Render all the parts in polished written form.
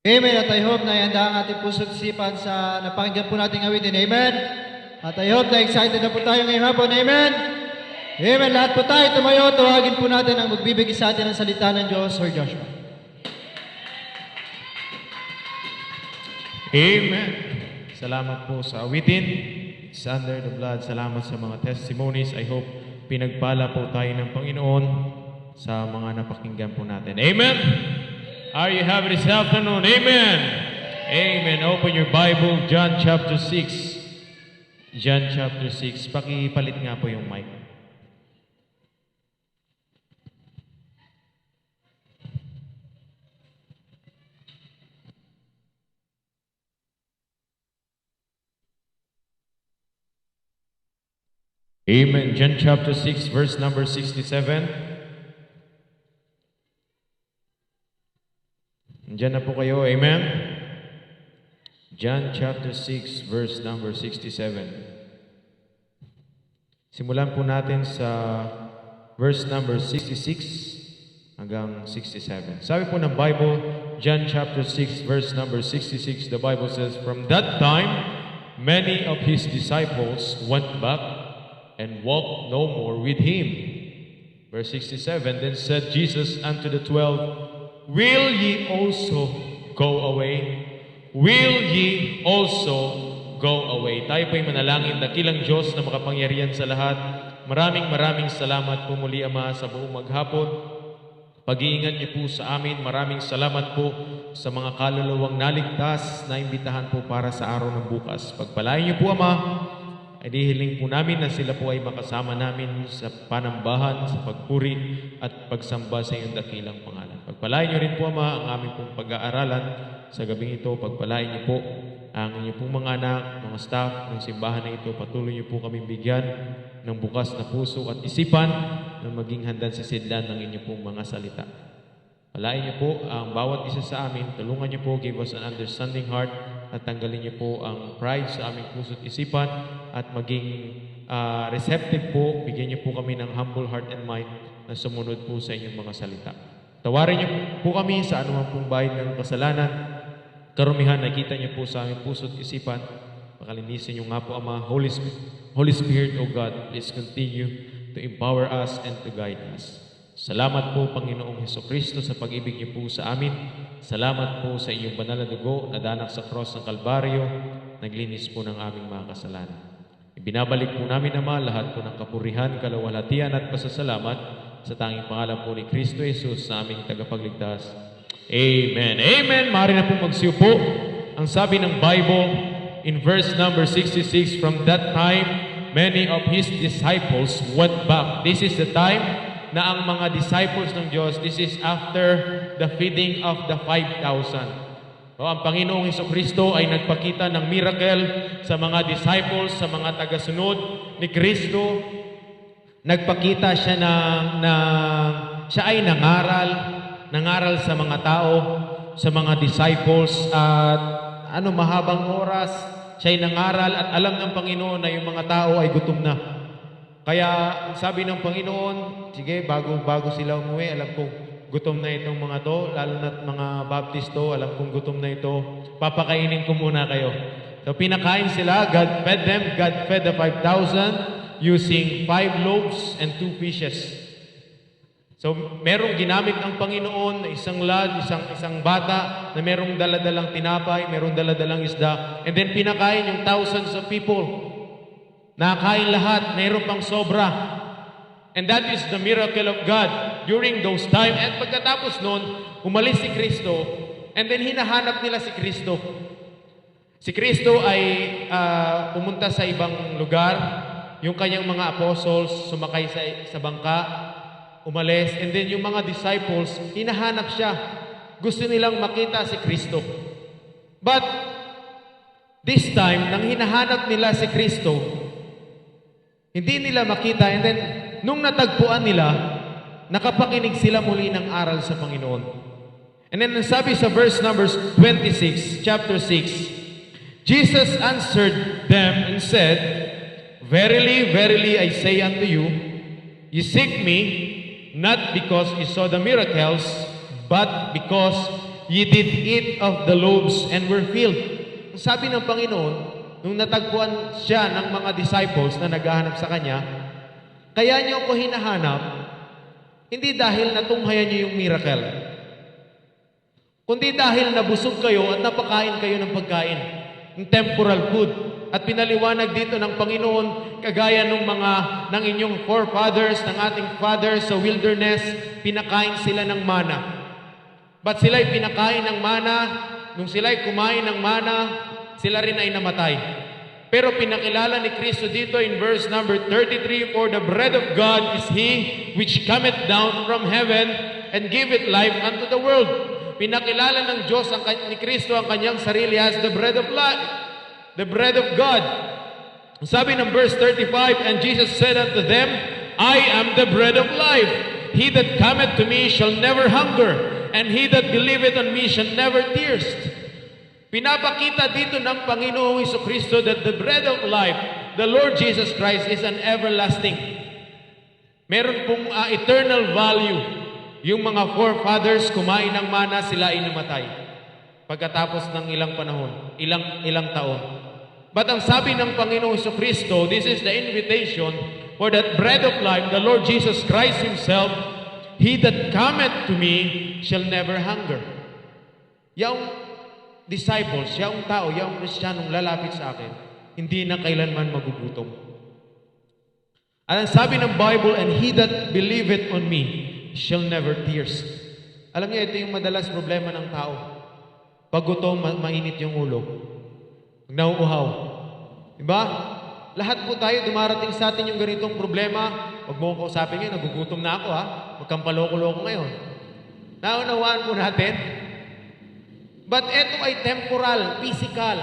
Amen. At I hope na ihanda ang ating puso't isipan sa napakinggan po nating awitin. Amen. At I hope na excited na po tayo ngayong hapon. Amen. Amen. Lahat po tayo tumayo. Tawagin po natin ang magbibigay sa atin ng salita ng Diyos, Sir Joshua. Amen. Salamat po sa awitin. It's under the blood. Salamat sa mga testimonies. I hope pinagpala po tayo ng Panginoon sa mga napakinggan po natin. Amen. Are you happy this afternoon? Amen. Amen. Open your Bible, John chapter 6. John chapter 6. Pakipalit nga po yung mic. Amen. John chapter 6, verse number 67. Diyan na po kayo. Amen. John chapter 6, verse number 67. Simulan po natin sa verse number 66 hanggang 67. Sabi po ng Bible, John chapter 6, verse number 66, the Bible says, "From that time, many of his disciples went back and walked no more with him." Verse 67, "Then said Jesus unto the 12, Will ye also go away? Will ye also go away?" Tayo po'y manalangin. Dakilang Diyos na makapangyarihan sa lahat, maraming salamat po muli, Ama, sa buong maghapon. Pag-iingat niyo po sa amin. Maraming salamat po sa mga kaluluwang naligtas na imbitahan po para sa araw ng bukas. Pagpalain niyo po, Ama, ay dihiling po namin na sila po ay makasama namin sa panambahan, sa pagpuri at pagsamba sa iyong dakilang pangalan. Pagpalain niyo rin po, Ama, ang aming pong pag-aaralan sa gabing ito. Pagpalain niyo po ang inyong pong mga anak, mga staff ng simbahan na ito. Patuloy niyo po kaming bigyan ng bukas na puso at isipan na maging handang sa sidlan ng inyong pong mga salita. Palain niyo po ang bawat isa sa amin. Tulungan niyo po, give us an understanding heart, at tanggalin niyo po ang pride sa aming puso at isipan, at maging receptive po. Bigyan niyo po kami ng humble heart and mind na sumunod po sa inyong mga salita. Tawarin niyo po kami sa anumang pong bahid ng kasalanan. Karumihan nakita niyo po sa aming puso at isipan. Pakalinisin niyo nga po, Ama. Holy Spirit, O God, please continue to empower us and to guide us. Salamat po, Panginoong Hesukristo, sa pag-ibig niyo po sa amin. Salamat po sa inyong banal na dugo na danak sa cross ng Kalbaryo, naglinis po ng aming mga kasalanan. Ibinabalik po namin, Ama, lahat po ng kapurihan, kalawalhatian at pasasalamat sa tanging pangalan po ni Kristo Jesus na aming tagapagligtas. Amen. Amen. Maaari na po magsiupo. Ang sabi ng Bible in verse number 66, "From that time, many of his disciples went back." This is the time na ang mga disciples ng Diyos, this is after the feeding of the 5,000. So, ang Panginoong Hesukristo ay nagpakita ng miracle sa mga disciples, sa mga tagasunod ni Kristo. Nagpakita siya na siya ay nangaral sa mga tao, sa mga disciples, at mahabang oras siya ay nangaral, at alam ng Panginoon na yung mga tao ay gutom na. Kaya sabi ng Panginoon, sige, bago sila umuwi, alam kong gutom na itong mga to, lalo na mga Baptisto, alam kong gutom na ito, papakainin ko muna kayo. So pinakain sila, God fed them, God fed the 5,000 using 5 loaves and 2 fishes. So merong ginamit ng Panginoon na isang bata na merong daladalang tinapay, merong daladalang isda, and then pinakain yung thousands of people. Nakain lahat, mayroon pang sobra. And that is the miracle of God during those time. At pagkatapos nun, umalis si Kristo, and then hinahanap nila si Kristo. Si Kristo ay pumunta sa ibang lugar. Yung kanyang mga apostles sumakay sa bangka, umalis, and then yung mga disciples, hinahanap siya. Gusto nilang makita si Kristo. But this time, nang hinahanap nila si Kristo, hindi nila makita, and then nung natagpuan nila, nakapakinig sila muli ng aral sa Panginoon. And then sabi sa verse number 26, chapter 6, "Jesus answered them and said, Verily, verily, I say unto you, ye seek me, not because you saw the miracles, but because ye did eat of the loaves and were filled. Ang sabi ng Panginoon, nung natagpuan siya ng mga disciples na naghahanap sa Kanya, kaya niyo ako hinahanap, hindi dahil natunghayan niyo yung miracle, kundi dahil nabusog kayo at napakain kayo ng pagkain, ng temporal food. At pinaliwanag dito ng Panginoon, kagaya ng ng inyong forefathers, ng ating fathers sa wilderness, pinakain sila ng mana. But sila'y pinakain ng mana, nung sila'y kumain ng mana, sila rin ay namatay. Pero pinakilala ni Kristo dito in verse number 33, for the bread of God is He which cometh down from heaven and giveth life unto the world. Pinakilala ng Diyos ni Kristo ang kanyang sarili as the bread of life, the bread of God. Sabi ng verse 35, and Jesus said unto them, I am the bread of life. He that cometh to me shall never hunger, and he that believeth on me shall never thirst. Pinapakita dito ng Panginoong Jesucristo that the bread of life, the Lord Jesus Christ, is an everlasting. Meron pong eternal value. Yung mga forefathers, kumain ng mana, sila ay namatay. Pagkatapos ng ilang panahon, ilang taon. But ang sabi ng Panginoong Jesucristo, this is the invitation for that bread of life, the Lord Jesus Christ Himself, He that cometh to me shall never hunger. Yung disciples, yung tao, yung Kristiyanong lalapit sa akin, hindi na kailanman magugutom. At ang sabi ng Bible, and he that believeth on me shall never thirst. Alam niyo, ito yung madalas problema ng tao. Pag gutom, mainit yung ulo. Pag nauuhaw. Diba? Lahat po tayo, dumarating sa atin yung ganitong problema. Huwag mo akong kausapin ngayon, nagugutom na ako ha. Huwag kang paloko-loko ngayon. Naunawaan po natin. But ito ay temporal, physical.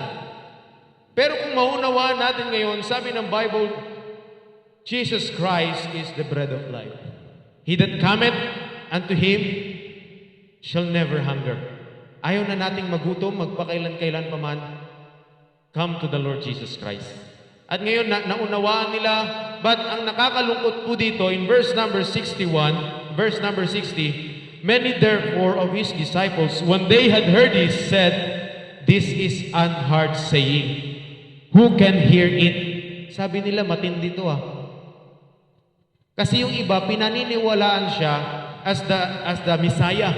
Pero kung maunawaan natin ngayon, sabi ng Bible, Jesus Christ is the bread of life. He that cometh unto Him shall never hunger. Ayaw na nating magutom, magpakailan-kailan pa man. Come to the Lord Jesus Christ. At ngayon, naunawaan nila, but ang nakakalungkot po dito, in verse number 61, verse number 60, many therefore of His disciples, when they had heard this, said, this is an hard saying. Who can hear it? Sabi nila, matindi to Kasi yung iba, pinaniniwalaan siya as the Messiah.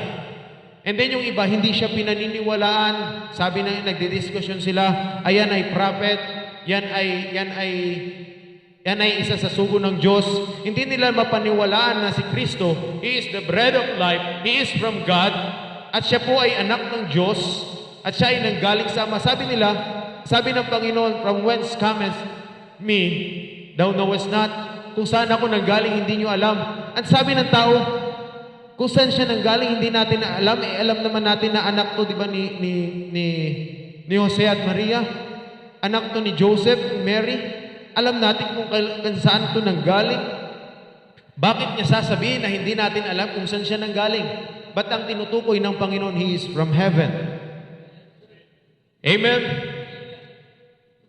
And then yung iba, hindi siya pinaniniwalaan. Sabi na, nagdidiskusyon sila, ayan ay prophet, yan ay isa sa sugo ng Diyos. Hindi nila mapaniwalaan na si Kristo, He is the bread of life, He is from God, at siya po ay anak ng Diyos, at siya ay nanggaling sa Ama. Sabi nila, sabi ng Panginoon, from whence cometh me, thou knowest not. Kung saan ako nanggaling, hindi nyo alam. At sabi ng tao, kung saan siya nanggaling, hindi natin alam. Alam naman natin na anak to, di ba, ni Jose at Maria? Anak to ni Joseph, Mary. Alam natin kung saan ito nanggaling. Bakit niya sasabihin na hindi natin alam kung saan siya nanggaling? Ba't ang tinutukoy ng Panginoon, He is from heaven? Amen?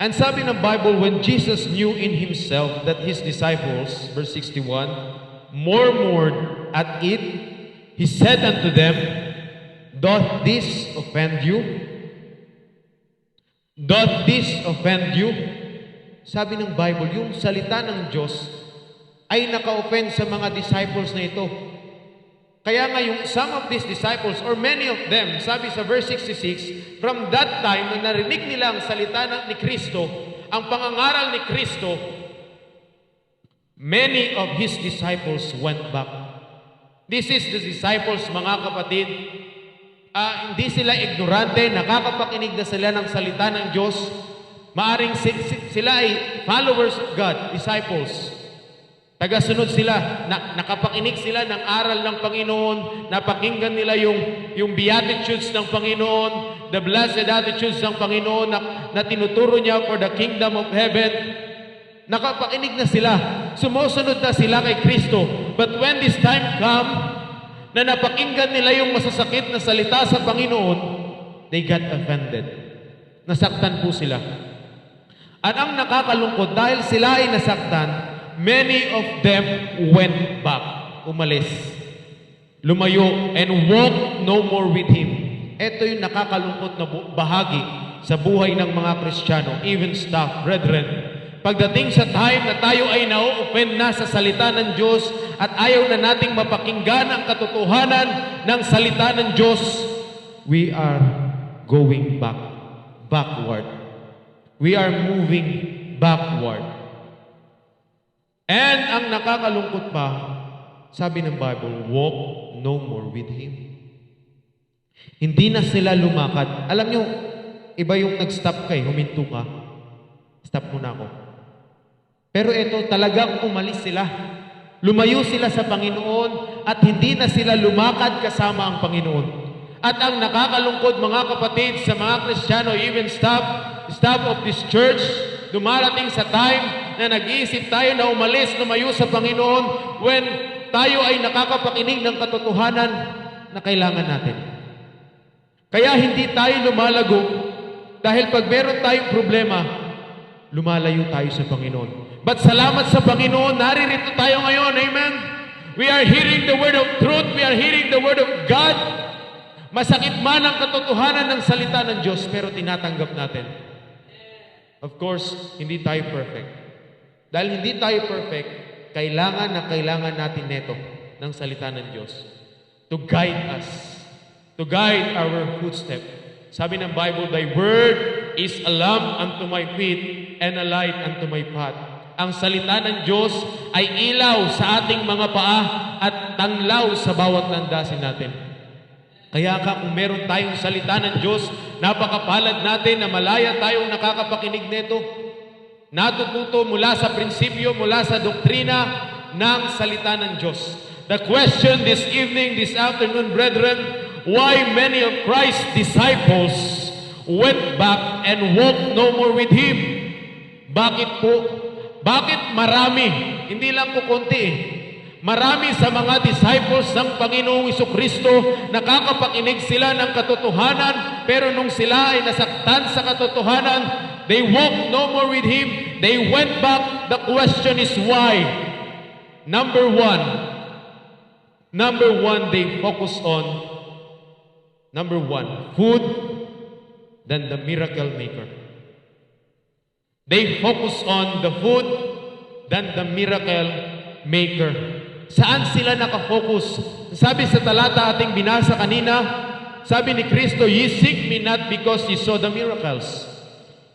And sabi ng Bible, when Jesus knew in Himself that His disciples, verse 61, murmured at it, He said unto them, doth this offend you? Doth this offend you? Sabi ng Bible, yung salita ng Diyos ay naka-offend sa mga disciples na ito. Kaya nga yung some of these disciples, or many of them, sabi sa verse 66, from that time, nung narinig nila ang salita ni Kristo, ang pangangaral ni Kristo, many of His disciples went back. This is the disciples, mga kapatid. Hindi sila ignorante, nakakapakinig na sila ng salita ng Diyos. Maaring sila ay followers of God, disciples. Tagasunod sila, nakapakinig sila ng aral ng Panginoon, napakinggan nila yung beatitudes ng Panginoon, the blessed attitudes ng Panginoon na tinuturo niya for the kingdom of heaven. Nakapakinig na sila, sumusunod na sila kay Kristo. But when this time come, na napakinggan nila yung masasakit na salita sa Panginoon, they got offended. Nasaktan po sila. At ang nakakalungkot, dahil sila ay nasaktan, many of them went back. Umalis. Lumayo and walked no more with Him. Ito yung nakakalungkot na bahagi sa buhay ng mga Kristiyano, even staff, brethren. Pagdating sa time na tayo ay na-offend na sa salita ng Diyos at ayaw na nating mapakinggan ang katotohanan ng salita ng Diyos, we are going backward. We are moving backward. And ang nakakalungkot pa, sabi ng Bible, walk no more with Him. Hindi na sila lumakad. Alam nyo, iba yung nag-stop ka huminto ka. Stop muna ako. Pero ito, talagang umalis sila. Lumayo sila sa Panginoon at hindi na sila lumakad kasama ang Panginoon. At ang nakakalungkod mga kapatid sa mga Kristiyano, even staff of this church, dumarating sa time na nag-iisip tayo na umalis, lumayo sa Panginoon when tayo ay nakakapakinig ng katotohanan na kailangan natin. Kaya hindi tayo lumalago dahil pag meron tayong problema, lumalayo tayo sa Panginoon. But salamat sa Panginoon, naririto tayo ngayon. Amen? We are hearing the word of truth. We are hearing the word of God. Masakit man ang katotohanan ng salita ng Diyos, pero tinatanggap natin. Of course, hindi tayo perfect. Dahil hindi tayo perfect, kailangan natin neto ng salita ng Diyos to guide us, to guide our footstep. Sabi ng Bible, Thy word is a lamp unto my feet and a light unto my path. Ang salita ng Diyos ay ilaw sa ating mga paa at tanglaw sa bawat landasin natin. Kaya kung meron tayong salita ng Diyos, napakapalad natin na malaya tayong nakakapakinig nito. Natututo mula sa prinsipyo, mula sa doktrina ng salita ng Diyos. The question this evening, this afternoon, brethren, why many of Christ's disciples went back and walked no more with Him? Bakit po? Bakit marami? Hindi lang po konti Marami sa mga disciples ng Panginoong Jesucristo, nakakapakinig sila ng katotohanan, pero nung sila ay nasaktan sa katotohanan, they walked no more with Him. They went back. The question is why? Number one, they focus on, number one, food than the miracle maker. They focus on the food than the miracle maker. Saan sila nakafocus? Sabi sa talata ating binasa kanina, sabi ni Kristo, "Ye seek me not because ye saw the miracles."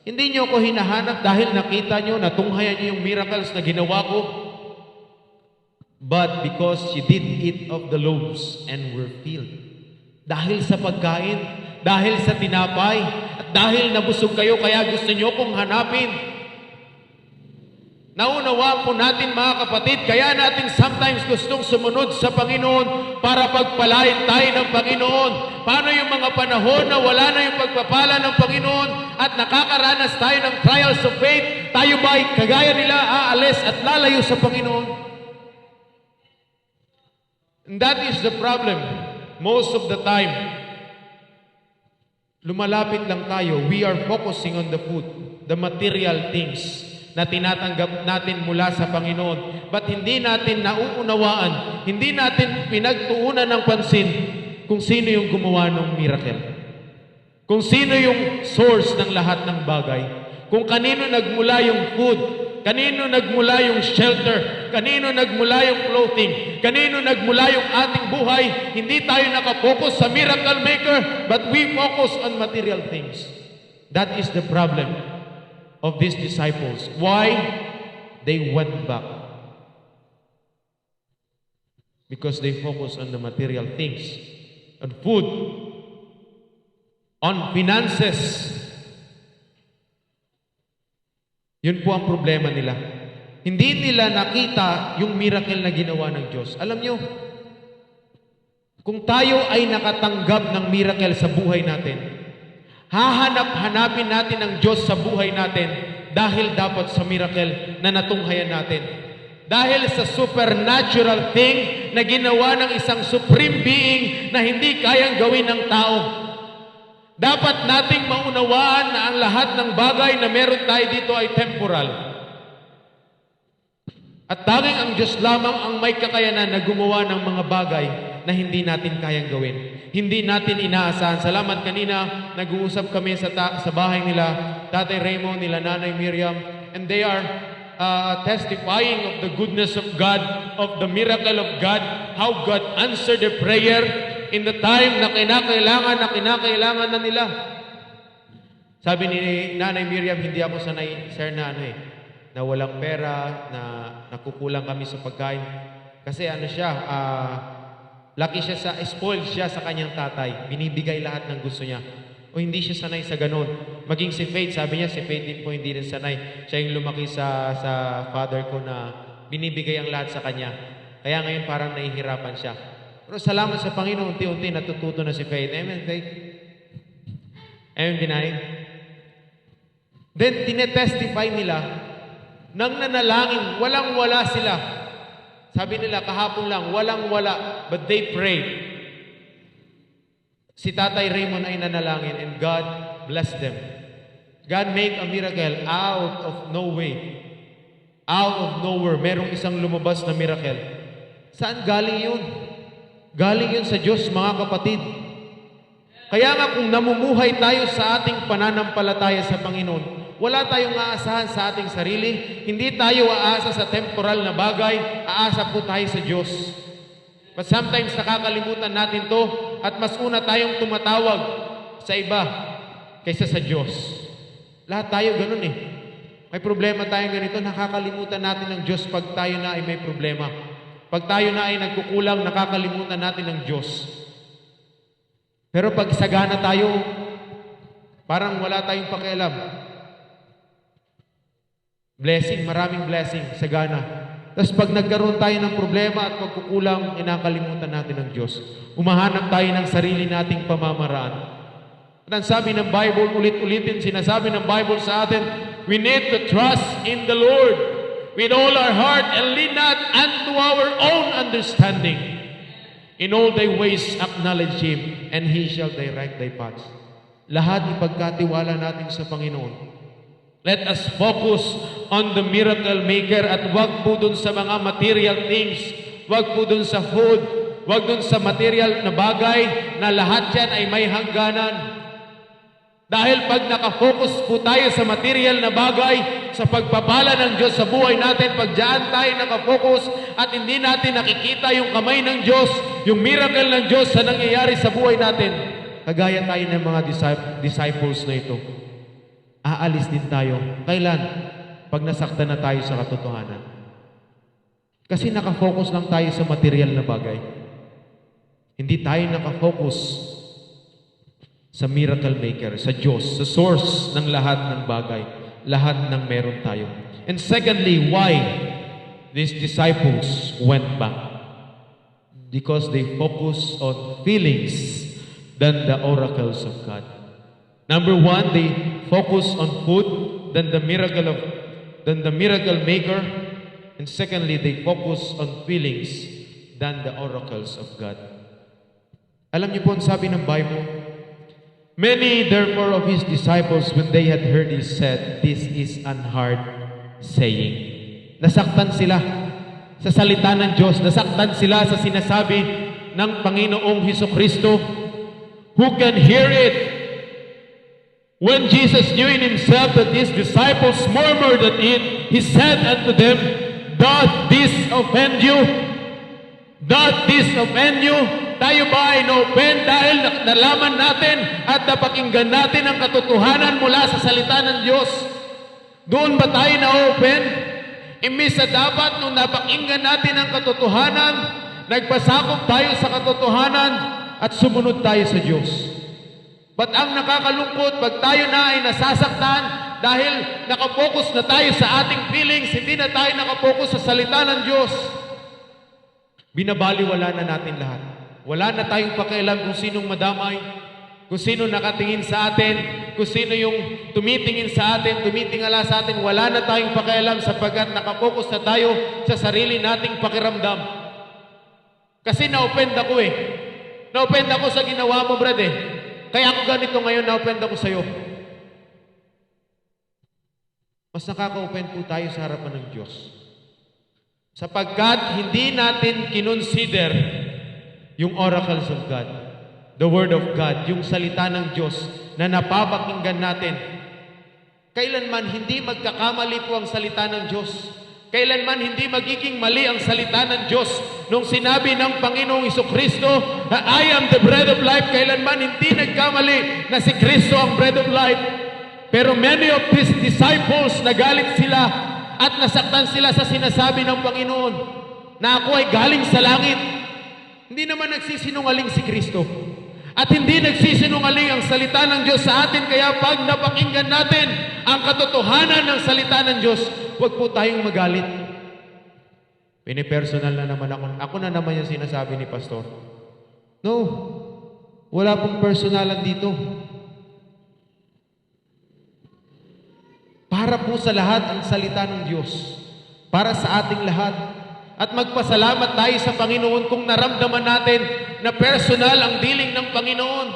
Hindi niyo ako hinahanap dahil nakita niyo, natunghayan niyo yung miracles na ginawa ko, but because ye did eat of the loaves and were filled. Dahil sa pagkain, dahil sa tinapay, at dahil nabusog kayo, kaya gusto niyo kong hanapin. Naunawa po natin mga kapatid, kaya natin sometimes gustong sumunod sa Panginoon para pagpalain tayo ng Panginoon. Paano yung mga panahon na wala na yung pagpapala ng Panginoon at nakakaranas tayo ng trials of faith, tayo ba ay kagaya nila aalis at lalayo sa Panginoon? And that is the problem. Most of the time, lumalapit lang tayo. We are focusing on the food, the material things na tinatanggap natin mula sa Panginoon. But hindi natin nauunawaan, hindi natin pinagtuunan ng pansin kung sino yung gumawa ng miracle. Kung sino yung source ng lahat ng bagay. Kung kanino nagmula yung food, kanino nagmula yung shelter, kanino nagmula yung clothing, kanino nagmula yung ating buhay. Hindi tayo nakapokus sa miracle maker, but we focus on material things. That is the problem of these disciples. Why? They went back. Because they focus on the material things, on food, on finances. Yun po ang problema nila. Hindi nila nakita yung miracle na ginawa ng Diyos. Alam nyo, kung tayo ay nakatanggap ng miracle sa buhay natin, hahanap-hanapin natin ang Diyos sa buhay natin dahil dapat sa miracle na natunghayan natin. Dahil sa supernatural thing na ginawa ng isang supreme being na hindi kayang gawin ng tao. Dapat nating maunawaan na ang lahat ng bagay na meron tayo dito ay temporal. At tanging ang Diyos lamang ang may kakayanan na gumawa ng mga bagay na hindi natin kayang gawin. Hindi natin inaasahan. Salamat kanina, nag-uusap kami sa bahay nila, Tatay Raymond, nila Nanay Miriam, and they are testifying of the goodness of God, of the miracle of God, how God answered their prayer in the time na kinakailangan na nila. Sabi ni Nanay Miriam, hindi ako sanay, sir, na walang pera, na nakukulang kami sa pagkain. Kasi laki siya spoiled siya sa kanyang tatay. Binibigay lahat ng gusto niya. O hindi siya sanay sa ganun. Maging si Faith, sabi niya, si Faith din po hindi rin sanay. Siya yung lumaki sa father ko na binibigay ang lahat sa kanya. Kaya ngayon parang nahihirapan siya. Pero salamat sa Panginoon, unti-unti natututo na si Faith. Amen, Faith? Amen, Dinay? Then, tinetestify nila, nang nanalangin, walang-wala sila. Sabi nila, kahapon lang, walang-wala, but they prayed. Si Tatay Raymond ay nanalangin and God blessed them. God make a miracle out of no way. Out of nowhere, merong isang lumabas na miracle. Saan galing yun? Galing yun sa Diyos, mga kapatid. Kaya nga kung namumuhay tayo sa ating pananampalataya sa Panginoon, wala tayong aasahan sa ating sarili. Hindi tayo aasa sa temporal na bagay. Aasa po tayo sa Diyos. But sometimes nakakalimutan natin to at mas una tayong tumatawag sa iba kaysa sa Diyos. Lahat tayo ganun eh. May problema tayong ganito, nakakalimutan natin ng Diyos pag tayo na ay may problema. Pag tayo na ay nagkukulang, nakakalimutan natin ng Diyos. Pero pag sagana tayo, parang wala tayong pakialam. Blessing, maraming blessing, sagana. Tapos pag nagkaroon tayo ng problema at pagkukulang, inakalimutan natin ng Diyos. Umahanap tayo ng sarili nating pamamaraan. At ang sabi ng Bible, ulit-ulitin, sinasabi ng Bible sa atin, we need to trust in the Lord with all our heart and lean not unto our own understanding. In all thy ways acknowledge Him, and He shall direct thy paths. Lahat ipagkatiwala natin sa Panginoon. Let us focus on the miracle maker at wag po dun sa mga material things, wag po dun sa food, wag dun sa material na bagay na lahat yan ay may hangganan. Dahil pag nakafocus po tayo sa material na bagay, sa pagpapala ng Diyos sa buhay natin, pag dyan tayo nakafocus at hindi natin nakikita yung kamay ng Diyos, yung miracle ng Diyos na nangyayari sa buhay natin, kagaya tayo ng mga disciples na ito. Aalis din tayo. Kailan? Pag nasaktan na tayo sa katotohanan. Kasi nakafocus lang tayo sa material na bagay. Hindi tayo nakafocus sa miracle maker, sa Diyos, sa source ng lahat ng bagay, lahat ng meron tayo. And secondly, why these disciples went back? Because they focus on feelings than the oracles of God. Number one, they focus on food than the miracle maker. And secondly, they focus on feelings than the oracles of God. Alam niyo po ang sabi ng Bible? Many therefore of His disciples, when they had heard it, said, this is an hard saying. Nasaktan sila sa salita ng Diyos. Nasaktan sila sa sinasabi ng Panginoong Hesukristo. Who can hear it? When Jesus knew in Himself that His disciples murmured at it, He said unto them, doth this offend you? Doth this offend you? Tayo ba ay na-offend dahil nalaman natin at napakinggan natin ang katotohanan mula sa salita ng Diyos? Doon ba tayo na-offend? Imbis na dapat nung napakinggan natin ang katotohanan, nagpasakop tayo sa katotohanan at sumunod tayo sa Diyos. But ang nakakalungkot, pag tayo na ay nasasaktan dahil nakapokus na tayo sa ating feelings, hindi na tayo nakapokus sa salita ng Diyos, binabaliwala na natin lahat. Wala na tayong pakialam kung sinong madamay, kung sino nakatingin sa atin, kung sino yung tumitingin sa atin, tumitingala sa atin. Wala na tayong pakialam sapagkat nakapokus na tayo sa sarili nating pakiramdam. Kasi na-offend ako eh. Na-offend ako sa ginawa mo, brad eh. Kaya ako ganito ngayon, na-offend ako sa'yo. Mas nakaka-offend po tayo sa harapan ng Diyos. Sapagkat hindi natin kinonsider yung oracles of God, the Word of God, yung salita ng Diyos na napapakinggan natin. Kailanman hindi magkakamali po ang salita ng Diyos. Kailanman hindi magiging mali ang salita ng Diyos. Nung sinabi ng Panginoong Jesucristo na I am the bread of life, kailanman hindi nagkamali na si Kristo ang bread of life. Pero many of His disciples, nagalit sila at nasaktan sila sa sinasabi ng Panginoon na ako ay galing sa langit. Hindi naman nagsisinungaling si Kristo. At hindi nagsisinungaling ang salita ng Diyos sa atin. Kaya pag napakinggan natin ang katotohanan ng salita ng Diyos, huwag po tayong magalit. Pinipersonal na naman ako. Ako na naman yung sinasabi ni Pastor. No, wala pong personalan dito. Para po sa lahat ang salita ng Diyos. Para sa ating lahat. At magpasalamat tayo sa Panginoon kung naramdaman natin na personal ang dealing ng Panginoon.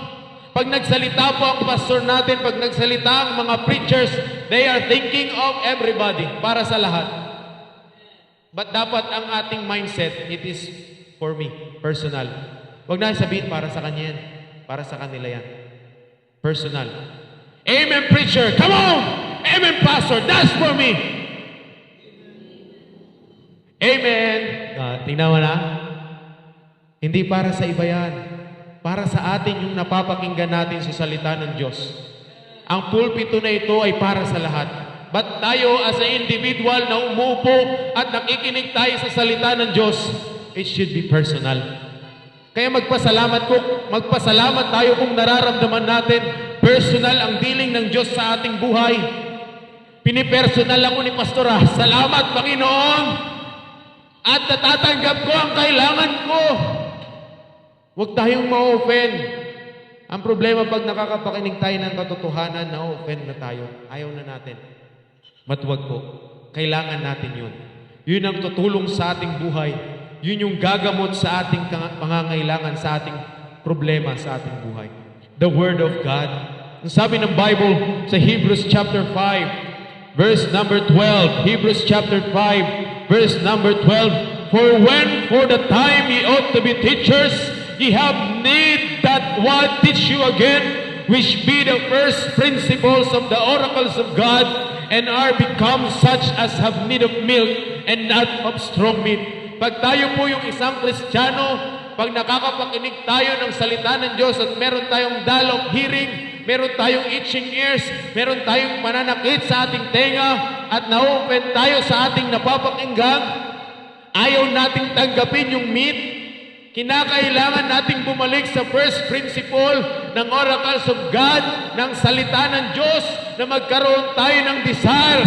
Pag nagsalita po ang pastor natin, pag nagsalita ang mga preachers, they are thinking of everybody, para sa lahat. But dapat ang ating mindset, it is for me, personal. Huwag na sabihin para sa kanya yan, para sa kanila yan. Personal. Amen, preacher, come on! Amen, pastor, that's for me. Amen. Tingnan mo na. Hindi para sa iba yan. Para sa atin yung napapakinggan natin sa salita ng Diyos. Ang pulpito na ito ay para sa lahat. But tayo as an individual na umupo at nakikinig tayo sa salita ng Diyos, it should be personal. Kaya magpasalamat tayo kung nararamdaman natin personal ang dealing ng Diyos sa ating buhay. Pinipersonal ako ni Pastora. Salamat, Panginoon! At natatanggap ko ang kailangan ko. Huwag tayong ma-offend. Ang problema pag nakakapakinig tayo ng katotohanan, na-offend na tayo. Ayaw na natin. Matwag po. Kailangan natin yun. Yun ang tutulong sa ating buhay. Yun yung gagamot sa ating pangangailangan, sa ating problema, sa ating buhay. The Word of God. Ang sabi ng Bible sa Hebrews chapter 5, verse number 12. Hebrews chapter 5, verse number 12, for when for the time ye ought to be teachers, ye have need that one teach you again, which be the first principles of the oracles of God, and are become such as have need of milk, and not of strong meat. Pag tayo po yung isang Kristiyano, pag nakakapakinig tayo ng salita ng Diyos at meron tayong dull of hearing, meron tayong itching ears, meron tayong mananakit sa ating tenga, at na-open tayo sa ating napapakinggan, ayaw nating tanggapin yung meat, kinakailangan nating bumalik sa first principle ng oracles of God, ng salita ng Diyos, na magkaroon tayo ng desire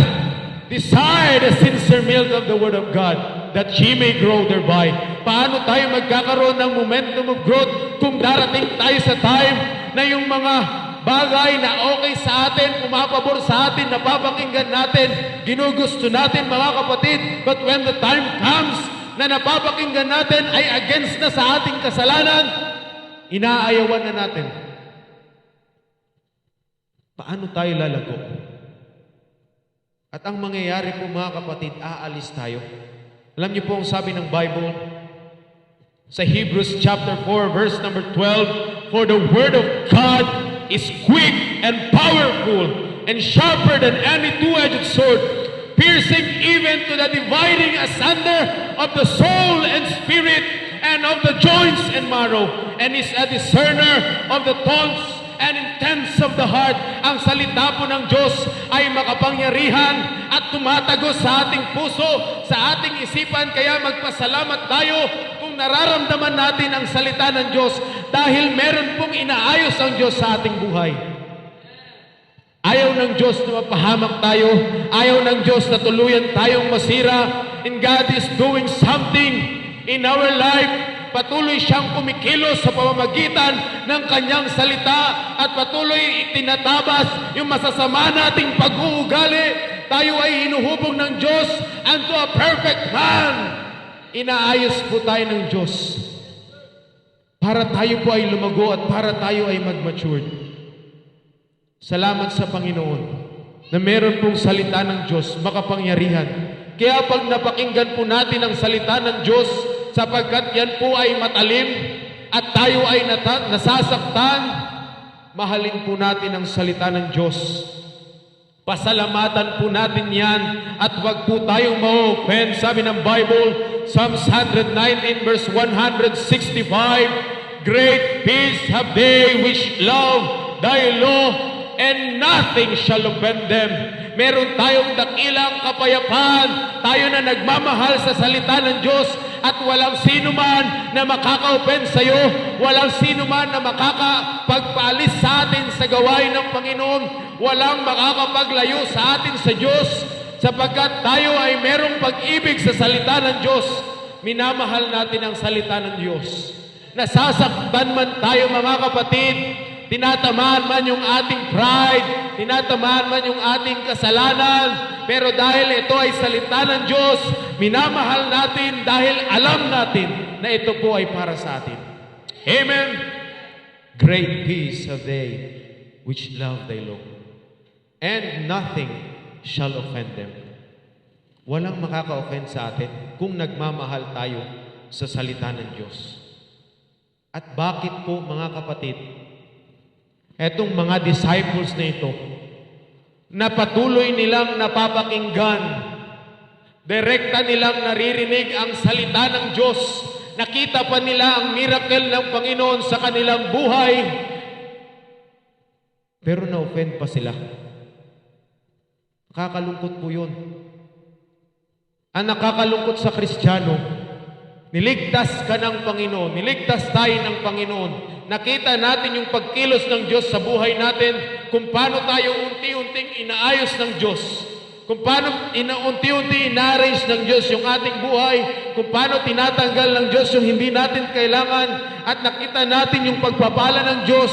the sincere milk of the Word of God, that ye may grow thereby. Paano tayo magkakaroon ng momentum of growth kung darating tayo sa time na yung mga bagay na okay sa atin, pumapabor sa atin, napapakinggan natin, ginugusto natin mga kapatid, but when the time comes na napapakinggan natin ay against na sa ating kasalanan, inaayawan na natin. Paano tayo lalago? At ang mangyayari po mga kapatid, aalis tayo. Alam niyo po ang sabi ng Bible sa Hebrews chapter 4 verse number 12, for the Word of God is quick and powerful and sharper than any two-edged sword, piercing even to the dividing asunder of the soul and spirit and of the joints and marrow, and is a discerner of the thoughts and intents of the heart. Ang salita po ng Diyos ay makapangyarihan at tumatagos sa ating puso, sa ating isipan. Kaya magpasalamat tayo kung nararamdaman natin ang salita ng Diyos, dahil meron pong inaayos ang Diyos sa ating buhay. Ayaw ng Diyos na mapahamak tayo. Ayaw ng Diyos na tuluyan tayong masira. And God is doing something in our life. Patuloy siyang kumikilos sa pamamagitan ng kanyang salita at patuloy itinatabas yung masasama nating pag-uugali. Tayo ay hinuhubog ng Diyos unto a perfect man. Inaayos po tayo ng Diyos para tayo po ay lumago at para tayo ay mag-mature. Salamat sa Panginoon na meron pong salita ng Diyos makapangyarihan. Kaya pag napakinggan po natin ang salita ng Diyos, sapagkat yan po ay matalim at tayo ay nasasaktan, mahalin po natin ang salita ng Diyos. Pasalamatan po natin yan at wag po tayong ma-offend. Sabi ng Bible, Psalms 119 verse 165, great peace have they which love thy law, and nothing shall offend them. Meron tayong dakilang kapayapaan, tayo na nagmamahal sa salita ng Diyos, at walang sino man na makaka-offend sa iyo, walang sino man na makakapagpaalis sa atin sa gawain ng Panginoon, walang makakapaglayo sa atin sa Diyos, sapagkat tayo ay merong pag-ibig sa salita ng Diyos. Minamahal natin ang salita ng Diyos. Nasasaktan man tayo mga kapatid, tinatamaan man yung ating pride, tinatamaan man yung ating kasalanan, pero dahil ito ay salita ng Diyos, minamahal natin dahil alam natin na ito po ay para sa atin. Amen. Great peace have they which love thy law, and nothing shall offend them. Walang makaka-offend sa atin kung nagmamahal tayo sa salita ng Diyos. At bakit po mga kapatid, etong mga disciples na ito, na patuloy nilang napapakinggan, direkta nilang naririnig ang salita ng Diyos, nakita pa nila ang miracle ng Panginoon sa kanilang buhay, pero na-offend pa sila. Nakakalungkot po yun. Ang nakakalungkot sa Kristiyano, niligtas ka ng Panginoon, niligtas tayo ng Panginoon, nakita natin yung pagkilos ng Diyos sa buhay natin, kung paano tayo unti-unting inaayos ng Diyos, kung paano unti-unti ina-arrange ng Diyos yung ating buhay, kung paano tinatanggal ng Diyos yung hindi natin kailangan, at nakita natin yung pagpapala ng Diyos,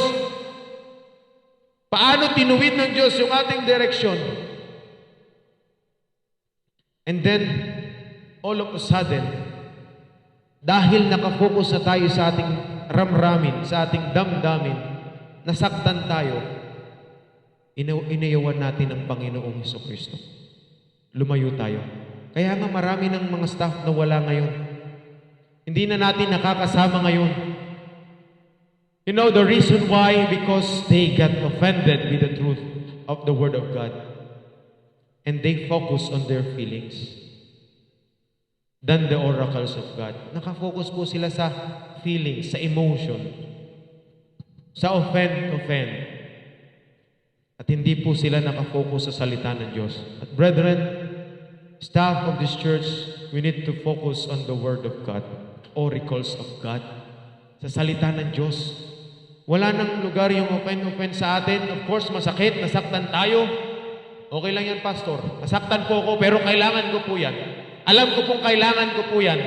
paano tinuwid ng Diyos yung ating direksyon. And then, all of a sudden, dahil nakafocus na tayo sa ating ramramin, sa ating damdamin, nasaktan tayo, inayawan natin ang Panginoong Hesukristo. Lumayo tayo. Kaya nga marami ng mga staff na wala ngayon. Hindi na natin nakakasama ngayon. You know the reason why? Because they got offended with the truth of the Word of God. And they focus on their feelings than the oracles of God. Nakafocus po sila sa feelings, sa emotion, sa offend. At hindi po sila nakafocus sa salita ng Diyos. At brethren, staff of this church, we need to focus on the Word of God, oracles of God, sa salita ng Diyos. Wala nang lugar yung offend sa atin. Of course, masakit, nasaktan tayo. Okay lang yan, Pastor. Nasaktan po ako, pero kailangan ko po yan. Alam ko pong kailangan ko po yan.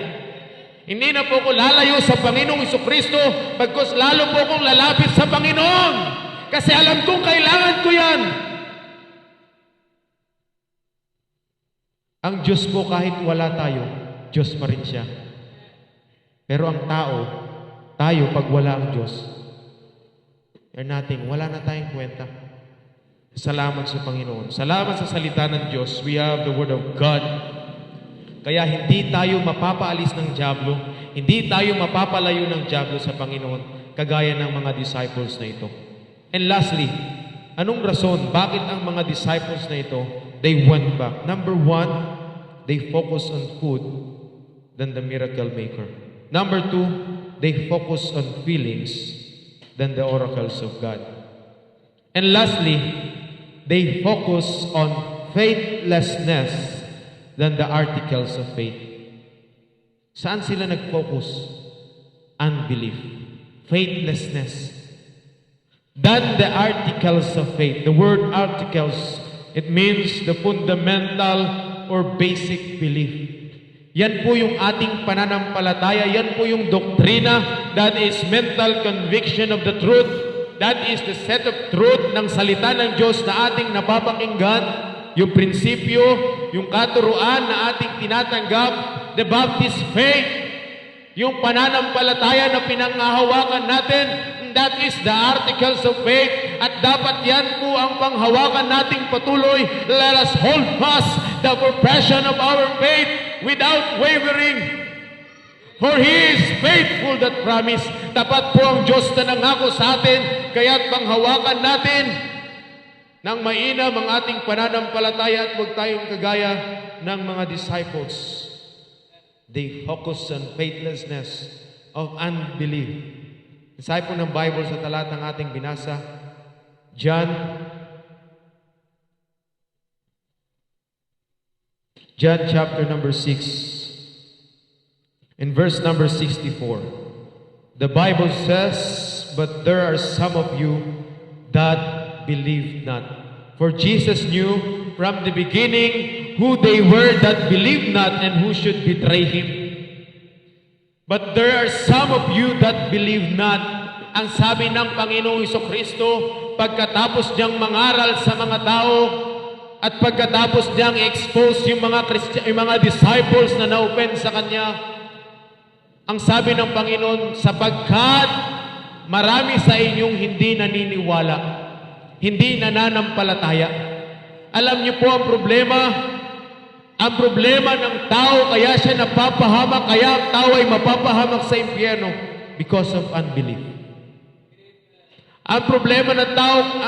Hindi na po ako lalayo sa Panginoong Hesukristo, bagkus lalo po akong lalapit sa Panginoon. Kasi alam kong kailangan ko yan. Ang Diyos po kahit wala tayo, Diyos pa rin siya. Pero ang tao, tayo pag wala ang Diyos, you're nothing. Wala na tayong kwenta. Salamat sa Panginoon. Salamat sa salita ng Diyos. We have the Word of God. Kaya hindi tayo mapapaalis ng dyablo, hindi tayo mapapalayo ng dyablo sa Panginoon, kagaya ng mga disciples na ito. And lastly, anong rason bakit ang mga disciples na ito, they went back? Number one, they focus on food than the miracle maker. Number two, they focus on feelings than the oracles of God. And lastly, they focus on faithlessness than the articles of faith. Saan sila nag-focus? Unbelief. Faithlessness. Than the articles of faith. The word articles, it means the fundamental or basic belief. Yan po yung ating pananampalataya. Yan po yung doktrina. That is mental conviction of the truth. That is the set of truth ng salita ng Diyos na ating napapakinggan, yung prinsipyo, yung katuruan na ating tinatanggap, the Baptist faith, yung pananampalataya na pinanghahawakan natin, that is the articles of faith, at dapat yan po ang panghawakan nating patuloy. Let us hold fast the profession of our faith without wavering. For He is faithful that promise. Tapat po ang Diyos na nangako sa atin, kaya't panghawakan natin ng mainam ang ating pananampalataya at huwag tayong kagaya ng mga disciples. They focus on faithlessness of unbelief. Isay po ng Bible sa talatang ating binasa, John chapter number 6. In verse number 64, the Bible says, "But there are some of you that believe not." For Jesus knew from the beginning who they were that believed not and who should betray Him. But there are some of you that believe not. Ang sabi ng Panginoong Jesucristo, pagkatapos niyang mangaral sa mga tao, at pagkatapos niyang expose yung mga disciples na na-open sa Kanya, ang sabi ng Panginoon, sapagkat marami sa inyong hindi naniniwala, hindi nananampalataya. Alam niyo po ang problema ng tao, kaya siya napapahamak, kaya ang tao ay mapapahamak sa impyerno because of unbelief. Ang problema ng tao,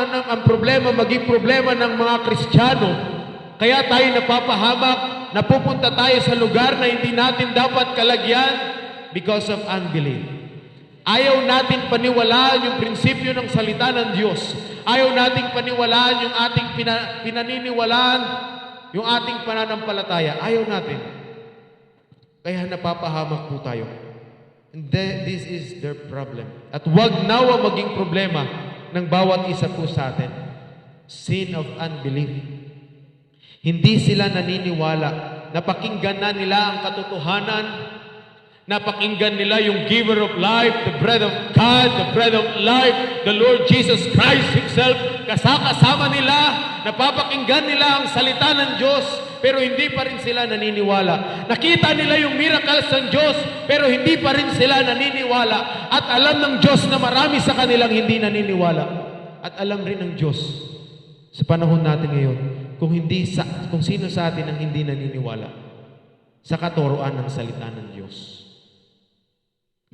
maging problema ng mga Kristiyano, kaya tayo napapahamak, napupunta tayo sa lugar na hindi natin dapat kalagyan, because of unbelief. Ayaw natin paniwalaan yung prinsipyo ng salita ng Diyos. Ayaw nating paniwalaan yung ating pinaniniwalaan, yung ating pananampalataya. Ayaw natin. Kaya napapahamak po tayo. And this is their problem. At wag nawa maging problema ng bawat isa po sa atin. Sin of unbelief. Hindi sila naniniwala. Napakinggan na nila ang katotohanan. Napakinggan nila yung giver of life, the bread of God, the bread of life, the Lord Jesus Christ Himself. Kasama nila, napapakinggan nila ang salita ng Diyos, pero hindi pa rin sila naniniwala. Nakita nila yung miracles ng Diyos, pero hindi pa rin sila naniniwala. At alam ng Diyos na marami sa kanilang hindi naniniwala. At alam rin ng Diyos sa panahon natin ngayon, kung sino sa atin ang hindi naniniwala sa katuruan ng salita ng Diyos.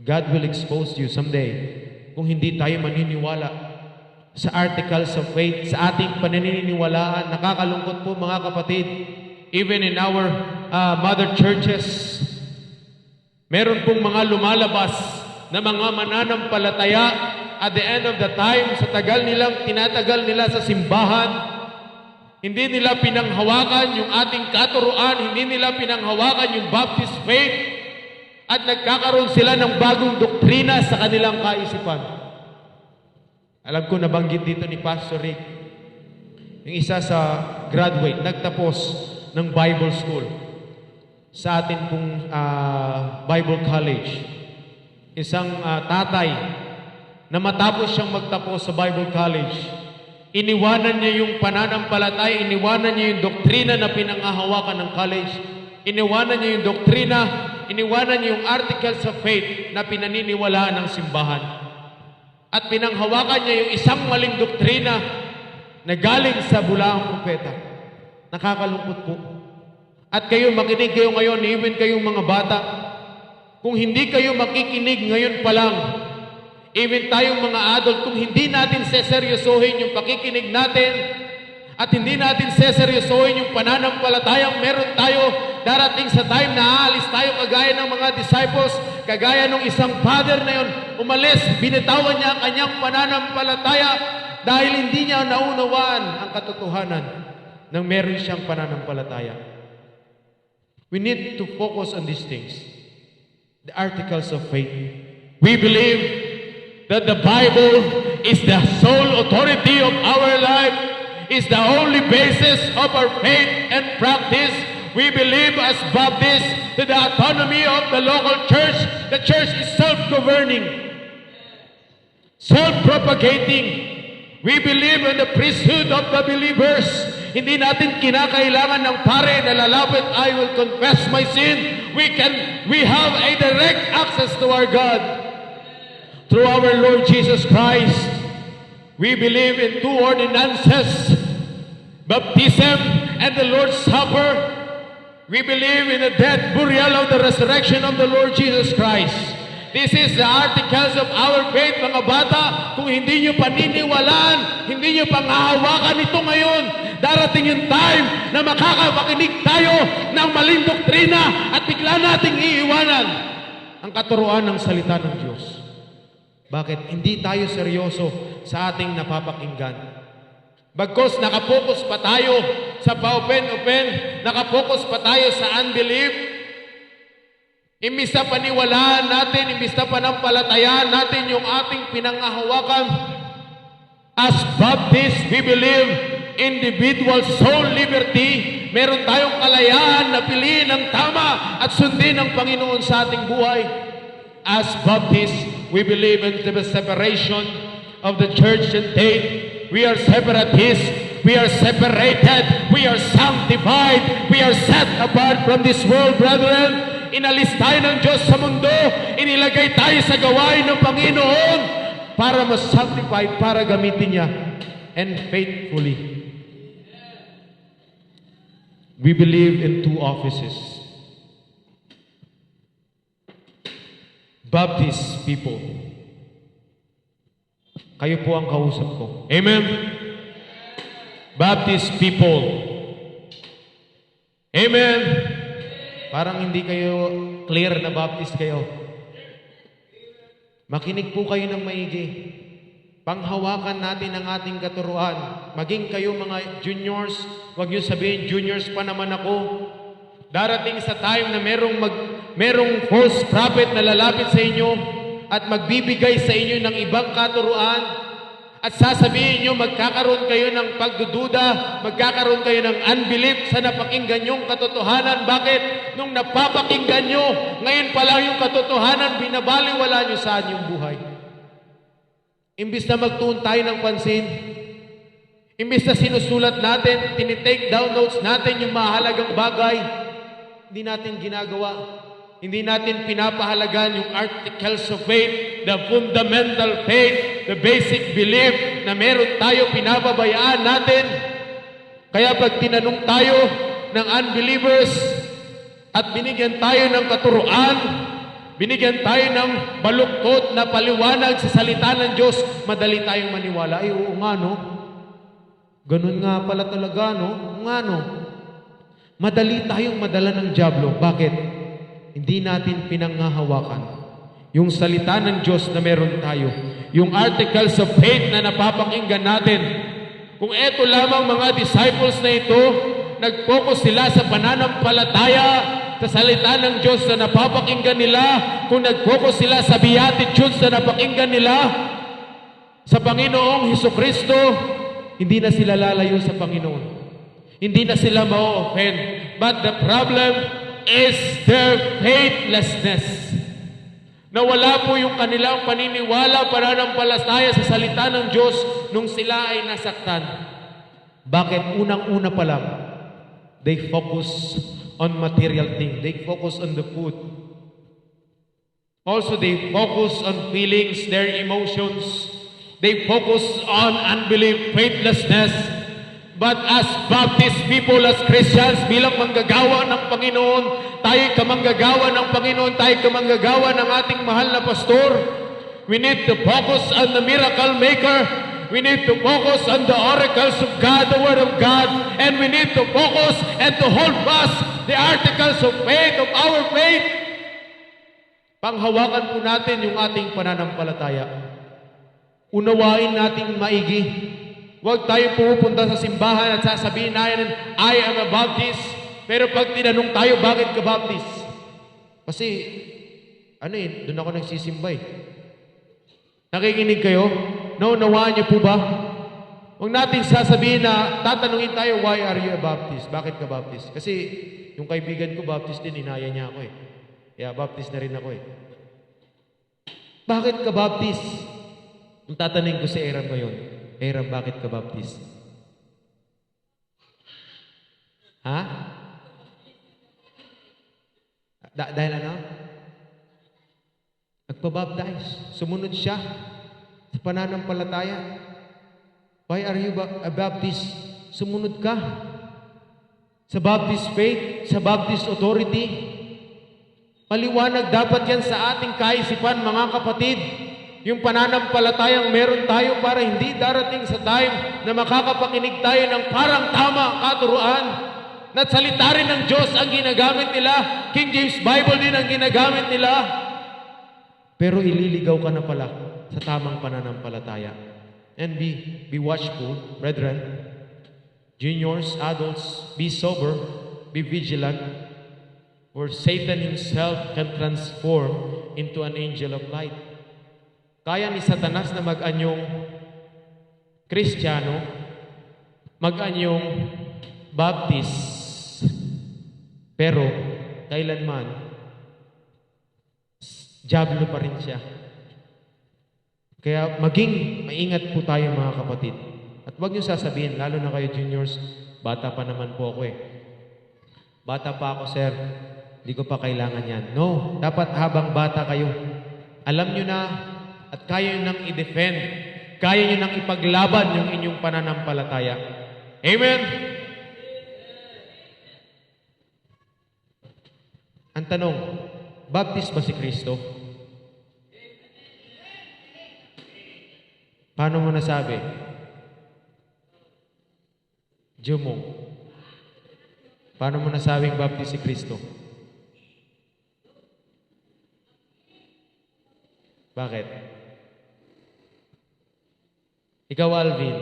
God will expose you someday kung hindi tayo maniniwala sa articles of faith, sa ating pananiniwalaan. Nakakalungkot po mga kapatid, even in our mother churches, meron pong mga lumalabas na mga mananampalataya at the end of the time, sa tinatagal nila sa simbahan, hindi nila pinanghawakan yung ating katuruan, hindi nila pinanghawakan yung Baptist faith, at nagkakaroon sila ng bagong doktrina sa kanilang kaisipan. Alam ko nabanggit dito ni Pastor Rick, yung isa sa graduate, nagtapos ng Bible School sa atin pong Bible College. Isang tatay na matapos siyang magtapos sa Bible College, iniwanan niya yung pananampalataya, iniwanan niya yung doktrina na pinanghahawakan ng college, iniwanan niya yung doktrina, iniwanan niya yung articles of faith na pinaniniwalaan ng simbahan. At pinanghawakan niya yung isang maling doktrina na galing sa bulaang propeta. Nakakalungkot po. At kayo, makinig kayo ngayon, even kayong mga bata, kung hindi kayo makikinig ngayon pa lang, even tayong mga adult, kung hindi natin seseryosohin yung pakikinig natin, at hindi natin seseryosohin yung pananampalatayang meron tayo, darating sa time na aalis tayo kagaya ng mga disciples, kagaya ng isang father na yun, umalis, binitawan niya ang kanyang pananampalataya dahil hindi niya naunawaan ang katotohanan ng meron siyang pananampalataya. We need to focus on these things. The articles of faith. We believe that the Bible is the sole authority of our life, is the only basis of our faith and practice. We believe as Baptists to the autonomy of the local church. The church is self-governing, self-propagating. We believe in the priesthood of the believers. Hindi natin kinakailangan ng pare na lalapit, I will confess my sin. We have a direct access to our God through our Lord Jesus Christ. We believe in two ordinances, baptism and the Lord's Supper. We believe in the death, burial, of the resurrection of the Lord Jesus Christ. This is the articles of our faith, mga bata. Kung hindi nyo paniniwalaan, hindi nyo pangahawakan ito ngayon, darating yung time na makakapakinig tayo ng maling doktrina at bigla nating iiwanan ang katuruan ng salita ng Diyos. Bakit? Hindi tayo seryoso sa ating napapakinggan. Bagkos nakapokus pa tayo sa pa-open, nakapokus pa tayo sa unbelief, imbis na paniwalaan natin, imbis na panampalatayaan natin yung ating pinangahawakan. As Baptists, we believe individual soul liberty. Meron tayong kalayaan na piliin ang tama at sundin ang Panginoon sa ating buhay. As Baptists, we believe in the separation of the church and state. We are separatists. We are separated. We are sanctified. We are set apart from this world, brethren. Inalis tayo ng Diyos sa mundo. Inilagay tayo sa gawain ng Panginoon para mas-sanctified, para gamitin niya. And faithfully. We believe in two offices. Baptist people. Kayo po ang kausap ko. Amen? Baptist people. Amen? Parang hindi kayo clear na Baptist kayo. Makinig po kayo ng maigi. Panghawakan natin ang ating katuruan. Maging kayo mga juniors, huwag niyo sabihin, juniors pa naman ako. Darating sa time na merong false prophet na lalapit sa inyo at magbibigay sa inyo ng ibang katuruan at sasabihin nyo magkakaroon kayo ng pagdududa, magkakaroon kayo ng unbelief sa napakinggan nyong katotohanan. Bakit? Nung napapakinggan nyo, ngayon pa lang yung katotohanan, binabaliwala nyo sa inyong buhay. Imbis na magtuon tayo ng pansin, imbis na sinusulat natin, tinitake down notes natin yung mahalagang bagay, hindi natin ginagawa. Hindi natin pinapahalagan yung articles of faith, the fundamental faith, the basic belief na meron tayo, pinababayaan natin. Kaya pag tinanong tayo ng unbelievers at binigyan tayo ng katuruan, binigyan tayo ng baluktot na paliwanag sa salita ng Diyos, madali tayong maniwala. Ay, oo nga, no? Ganun nga pala talaga, no? Nga, no? Madali tayong madala ng dyablo. Bakit? Hindi natin pinanghahawakan yung salita ng Diyos na meron tayo. Yung articles of faith na napapakinggan natin. Kung eto lamang mga disciples na ito, nag-focus sila sa pananampalataya, sa salita ng Diyos na napapakinggan nila, kung nag-focus sila sa beatitudes na napakinggan nila, sa Panginoong Hesukristo, hindi na sila lalayo sa Panginoon. Hindi na sila ma-offend. But the problem is their faithlessness. Nawala po yung kanilang paniniwala, pananampalataya sa salita ng Diyos nung sila ay nasaktan. Bakit? Unang-una pa lang, they focus on material things. They focus on the food. Also, they focus on feelings, their emotions. They focus on unbelief, faithlessness. But as Baptist people, as Christians, bilang manggagawa ng Panginoon, tayo kamanggagawa ng Panginoon, tayo kamanggagawa ng ating mahal na pastor, we need to focus on the miracle maker. We need to focus on the oracles of God, the Word of God, and we need to focus and to hold fast the articles of faith, of our faith. Panghawakan po natin yung ating pananampalataya. Unawain nating maigi. Huwag tayo pupunta sa simbahan at sasabihin natin, I am a Baptist. Pero pag tinanong tayo, bakit ka Baptist? Kasi, doon ako nagsisimba eh. Nakikinig kayo? Naunawaan niyo po ba? Huwag natin sasabihin na, tatanungin tayo, why are you a Baptist? Bakit ka Baptist? Kasi, yung kaibigan ko Baptist din, inaya niya ako eh. Kaya Baptist na rin ako eh. Bakit ka Baptist? Ang tatanungin ko si Eram ngayon, Eram, bakit ka Baptist? Ha? Dahil ano? Nagpabaptize. Sumunod siya sa pananampalataya. Why are you a Baptist? Sumunod ka sa Baptist faith, sa Baptist authority. Maliwanag dapat yan sa ating kaisipan, mga kapatid. Yung pananampalatayang meron tayo para hindi darating sa time na makakapakinig tayo ng parang tama katuruan. Na salita rin ng Diyos ang ginagamit nila. King James Bible din ang ginagamit nila. Pero ililigaw ka na pala sa tamang pananampalataya. And be watchful, brethren. Juniors, adults, be sober, be vigilant. For Satan himself can transform into an angel of light. Kaya ni Satanas na mag-anyong Kristiyano, mag-anyong Baptist, pero kailanman, diablo pa rin siya. Kaya maging maingat po tayo, mga kapatid. At huwag niyo sasabihin, lalo na kayo juniors, bata pa naman po ako eh. Bata pa ako, sir. Hindi ko pa kailangan yan. No, dapat habang bata kayo, alam niyo na at kaya niyo nang i-defend, kaya niyo nang ipaglaban yung inyong pananampalataya. Amen? Ang tanong, Baptist ba si Kristo? Paano mo nasabi? Jumong. Paano mo nasabing Baptist si Kristo? Bakit? Ikaw, Alvin,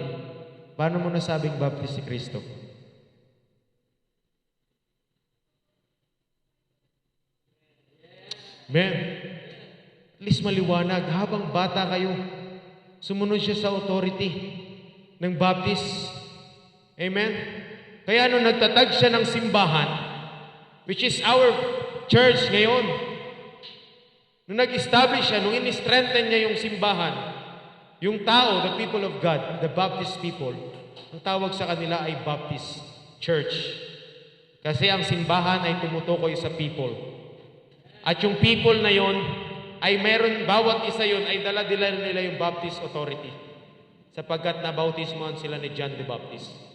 paano mo nasabing Baptist si Kristo? Amen. At least maliwanag, habang bata kayo, sumunod siya sa authority ng Baptist. Amen? Kaya nung nagtatag siya ng simbahan, which is our church ngayon, nung nag-establish siya, nung in-strengthen niya yung simbahan, yung tao, the people of God, the Baptist people, ang tawag sa kanila ay Baptist Church. Kasi ang simbahan ay tumutukoy sa people. At yung people na yon ay meron, bawat isa yon ay dala-dala nila yung Baptist authority. Sapagkat nabautismohan sila ni John the Baptist.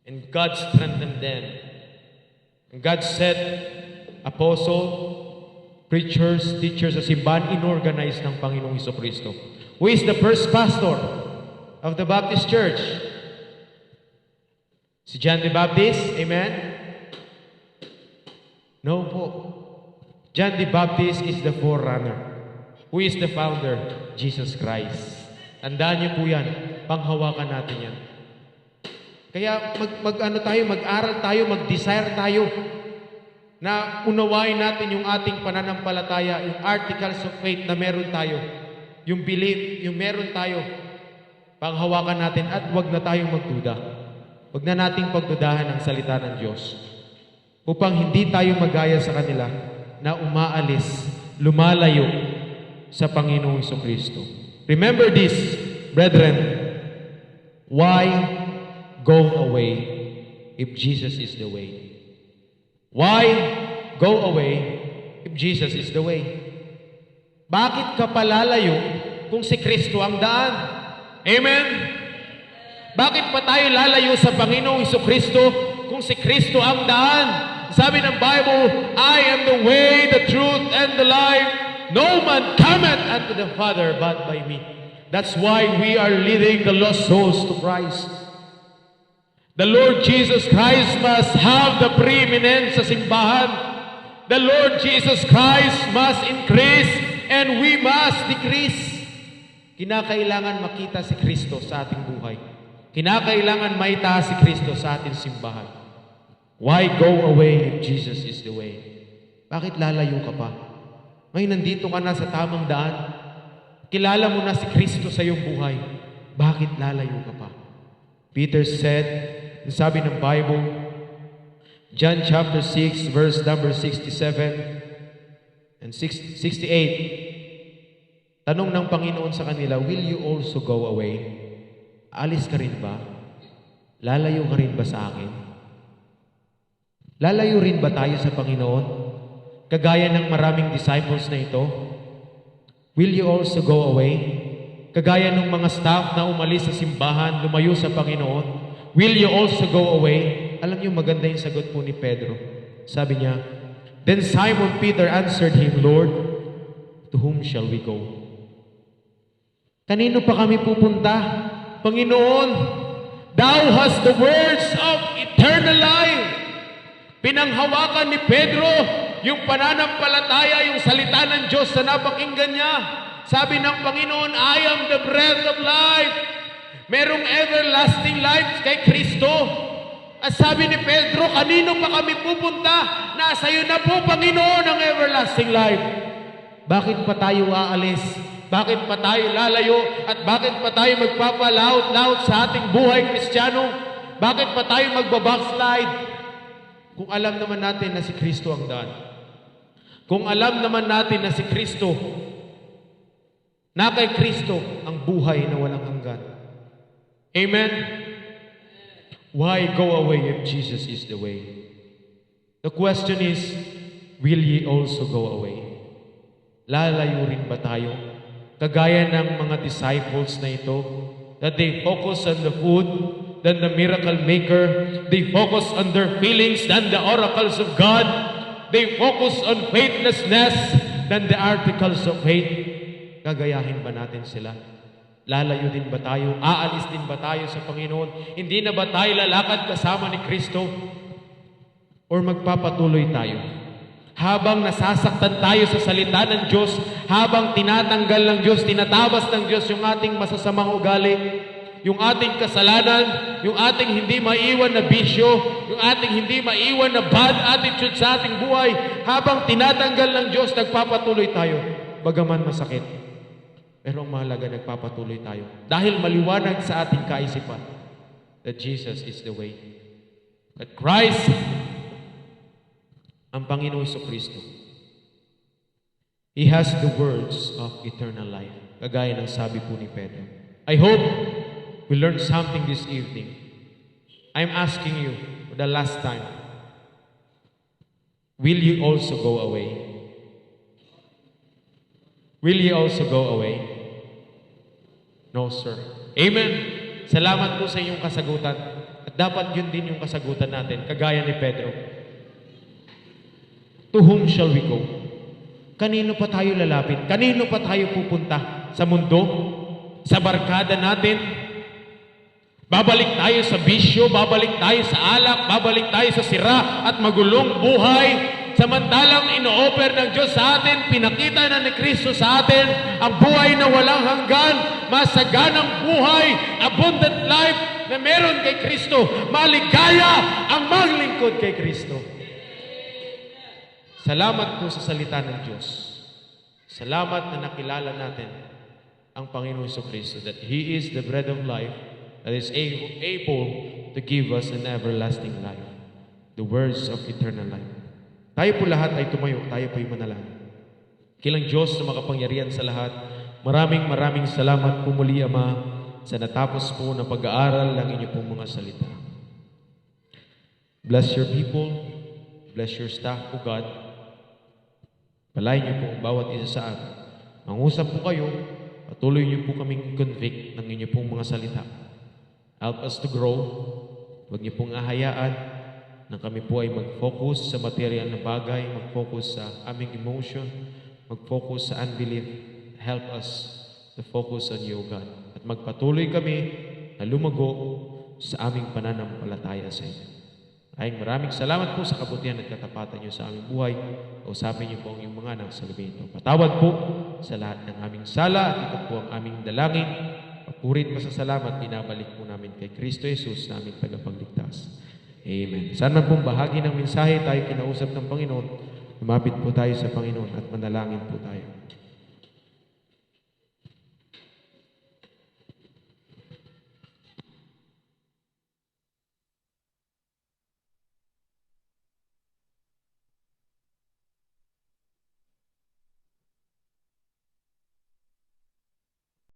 And God strengthened them. And God set apostle, preachers, teachers sa simbahan, inorganize ng Panginoong Jesucristo. Who is the first pastor of the Baptist Church? Si John the Baptist? Amen? No po. John the Baptist is the forerunner. Who is the founder? Jesus Christ. Tandaan niyo po yan. Panghawakan natin yan. Kaya mag-aral tayo, mag-desire tayo na unawain natin yung ating pananampalataya, yung articles of faith na meron tayo, yung belief, yung meron tayo. Panghawakan natin at wag na tayong magduda. Wag na nating pagdudahan ang salita ng Diyos. Upang hindi tayo magaya sa kanila na umaalis, lumalayo sa Panginoong Jesucristo. Remember this, brethren. Why go away if Jesus is the way? Why go away if Jesus is the way? Bakit ka palalayo kung si Kristo ang daan? Amen? Bakit pa tayo lalayo sa Panginoong Jesucristo kung si Kristo ang daan? Sabi ng Bible, I am the way, the truth, and the life. No man cometh unto the Father but by me. That's why we are leading the lost souls to Christ. The Lord Jesus Christ must have the preeminence sa simbahan. The Lord Jesus Christ must increase and we must decrease. Kinakailangan makita si Kristo sa ating buhay. Kinakailangan maitaas si Kristo sa ating simbahan. Why go away if Jesus is the way? Bakit lalayo ka pa? Ngayon nandito ka na sa tamang daan. Kilala mo na si Kristo sa iyong buhay. Bakit lalayo ka pa? Peter said, sabi ng Bible, John chapter 6, verse number 67 and 68. Tanong ng Panginoon sa kanila, will you also go away? Alis ka rin ba? Lalayo ka rin ba sa akin? Lalayo rin ba tayo sa Panginoon? Kagaya ng maraming disciples na ito? Will you also go away? Kagaya ng mga staff na umalis sa simbahan, lumayo sa Panginoon? Will you also go away? alam niyo maganda yung sagot po ni Pedro. Sabi niya, "Then Simon Peter answered him, Lord, to whom shall we go?" Kanino pa kami pupunta? Panginoon, Thou hast the words of eternal life. Pinanghawakan ni Pedro yung pananampalataya, yung salita ng Diyos na napakinggan niya. Sabi ng Panginoon, I am the breath of life. Merong everlasting life kay Kristo. At sabi ni Pedro, kanino pa kami pupunta? Nasa iyo na po, Panginoon, ang everlasting life. Bakit pa tayo aalis? Bakit pa tayo lalayo? At bakit pa tayo magpapalaot-laot sa ating buhay Kristiyano? Bakit pa tayo magbabackslide? Kung alam naman natin na si Kristo ang daan. Kung alam naman natin na si Kristo, na kay Kristo ang buhay na walang hanggan. Amen? Why go away if Jesus is the way? The question is, will ye also go away? Lalayo rin ba tayo? Kagaya ng mga disciples na ito, that they focus on the food, than the miracle maker. They focus on their feelings than the oracles of God. They focus on faithlessness than the articles of faith. Gagayahin ba natin sila? Lalayo din ba tayo? Aalis din ba tayo sa Panginoon? Hindi na ba tayo lalakad kasama ni Kristo? Or magpapatuloy tayo? Habang nasasaktan tayo sa salita ng Diyos, habang tinatanggal ng Diyos, tinatabas ng Diyos yung ating masasamang ugali, yung ating kasalanan, yung ating hindi maiwan na bisyo, yung ating hindi maiwan na bad attitude sa ating buhay, habang tinatanggal ng Diyos, nagpapatuloy tayo, bagaman masakit. Pero ang mahalaga, nagpapatuloy tayo. Dahil maliwanag sa ating kaisipan that Jesus is the way. That Christ, ang Panginoon Kristo, He has the words of eternal life. Kagaya ng sabi po ni Pedro. I hope we learned something this evening. I'm asking you for the last time, will you also go away? Will you also go away? No, sir. Amen. Salamat po sa inyong kasagutan. At dapat yun din yung kasagutan natin, kagaya ni Pedro. To whom shall we go? Kanino pa tayo lalapit? Kanino pa tayo pupunta? Sa mundo? Sa barkada natin? Babalik tayo sa bisyo, babalik tayo sa alak, babalik tayo sa sira at magulong buhay. Samantalang ino-offer ng Diyos sa atin, pinakita na ni Kristo sa atin, ang buhay na walang hanggan, masaganang buhay, abundant life na meron kay Kristo. Maligaya ang maglingkod kay Kristo. Salamat po sa salita ng Diyos. Salamat na nakilala natin ang Panginoon Kristo, that He is the bread of life that is able to give us an everlasting life, the words of eternal life. Tayo po lahat ay tumayo, tayo po ay manalangin. Kilang Diyos na makapangyarihan sa lahat, maraming salamat po muli, Ama, sa natapos po na pag-aaral ng inyo pong mga salita. Bless your people, bless your staff, O God. Palain niyo po ang bawat isa sa atin. Mangusap po kayo, patuloy niyo po kaming convict ng inyo pong mga salita. Help us to grow. Huwag niyo pong ahayaan na kami po ay mag-focus sa material na bagay, mag-focus sa aming emotion, mag-focus sa unbelief. Help us to focus on you, God. At magpatuloy kami na lumago sa aming pananampalataya sa inyo. Maraming salamat po sa kabutihan at katapatan niyo sa aming buhay. Kausapin niyo po ang iyong mga anak sa gabi ito. Patawad po sa lahat ng aming sala at ito po ang aming dalangin. Papurit pa sa salamat, binabalik po namin kay Kristo Jesus na aming tagapagligtas. Amen. Saan man pong bahagi ng mensahe tayo kinausap ng Panginoon, lumapit po tayo sa Panginoon at manalangin po tayo.